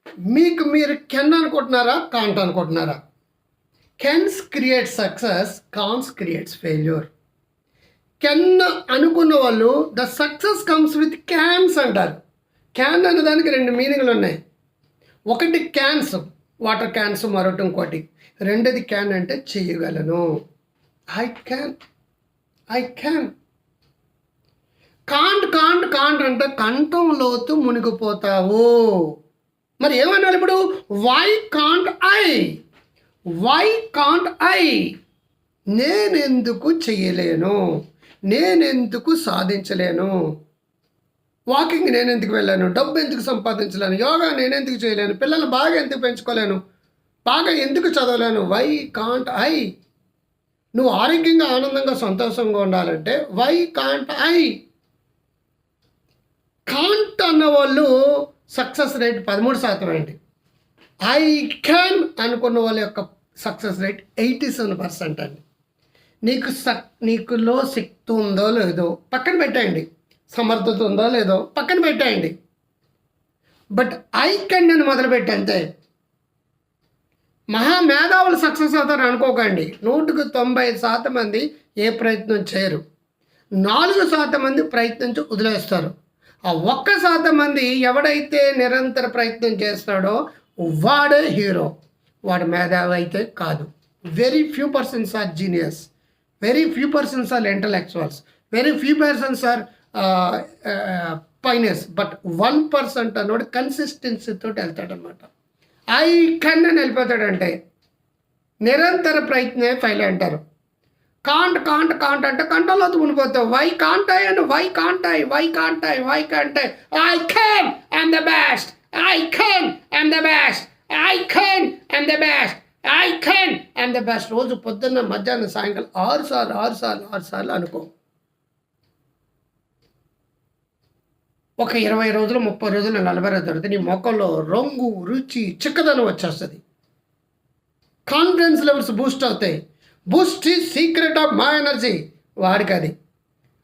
మీకు మీరు కెన్ అనుకుంటున్నారా, కాంట్ అనుకుంటున్నారా? Cans create success, can'ts creates failure. Can అనుకున్న వాళ్ళు the success comes with cans అంటారు. క్యాన్ అనే దానికి 2 మీనింగ్లు ఉన్నాయి. ఒకటి క్యాన్స్, వాటర్ క్యాన్స్, మరొకటి ఇంకోటి. రెండోది క్యాన్ అంటే చేయగలను. I can. కాంట్ అంటే కంఠం లోతు మునిగిపోతావు. మరి ఏమన్నారు ఇప్పుడు? వై కాంట్ ఐ, నేనెందుకు చేయలేను, నేనెందుకు సాధించలేను, వాకింగ్ నేనెందుకు వెళ్ళాను, డబ్బు ఎందుకు సంపాదించలేను, యోగా నేనెందుకు చేయలేను, పిల్లలు బాగా ఎందుకు పెంచుకోలేను, బాగా ఎందుకు చదవలేను? Why can't I. నువ్వు ఆరోగ్యంగా, ఆనందంగా, సంతోషంగా ఉండాలంటే వై కాంట్ ఐ. కాంట్ అన్నవాళ్ళు సక్సెస్ రేట్ 13% అండి. ఐ క్యాన్ అనుకున్న వాళ్ళ యొక్క సక్సెస్ రేట్ 87% అండి. నీకులో శక్తి ఉందో లేదో పక్కన పెట్టేయండి, సమర్థత ఉందో లేదో పక్కన పెట్టేయండి. బట్ ఐ కెన్ అని మొదలుపెట్టి అంతే. మహామేధావులు సక్సెస్ అవుతారు అనుకోకండి. 190% మంది ఏ ప్రయత్నం చేయరు. 4% మంది ప్రయత్నించి వదిలేస్తారు. ఆ 1% మంది ఎవడైతే నిరంతర ప్రయత్నం చేస్తాడో వాడే హీరో. వాడు మేధావి అయితే కాదు. Very few persons are genius, very few persons are intellectuals, very few persons are fines. But 1% అన్నోడు కన్సిస్టెన్సీతో వెళ్తాడనమాట. ఐ కెన్ అని వెళ్ళిపోతాడంటే నిరంతర ప్రయత్నమే ఫైల్ అంటారు. కాంట్ అంటే కంట్రోల్లోకి మునిపోతావు. వై కాంట్ ఐ అంటే why can't I. I can I'm the best, I can I'm the best, I can I'm the best, I can I'm the best. రోజు పొద్దున్న, మధ్యాహ్నం, సాయంకాలం 6 సార్లు అనుకో. ఒక 20 రోజులు, 30 రోజులు, 40 రోజులు తర్వాత నీ మొక్కల్లో రంగు, రుచి, చిక్కదనం వచ్చేస్తుంది. కాన్ఫిడెన్స్ లెవెల్స్ బూస్ట్ అవుతాయి. Boost is secret of my energy. వాడికి అది.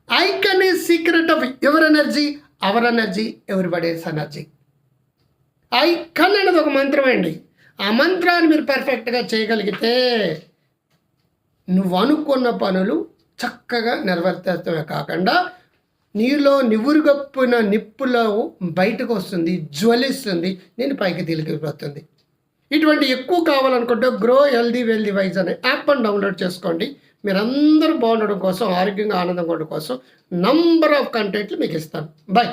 I can is secret of ever energy, our energy, everybody's energy. I can అనేది ఒక మంత్రం అండి. ఆ మంత్రాన్ని మీరు పర్ఫెక్ట్గా చేయగలిగితే నువ్వు అనుకున్న పనులు చక్కగా నెరవేర్తమే కాకుండా నీలో నివురుగప్పిన నిప్పులో బయటకు వస్తుంది, జ్వలిస్తుంది, నేను పైకి తీసుకెళ్ళిపోతుంది. ఇటువంటి ఎక్కువ కావాలనుకుంటే గ్రో హెల్దీ వెల్దీ వైజ్ అనే యాప్ని డౌన్లోడ్ చేసుకోండి. మీరందరూ బాగుండడం కోసం, ఆరోగ్యంగా ఆనందంగా ఉండడం కోసం నంబర్ ఆఫ్ కంటెంట్లు మీకు ఇస్తాను. బై.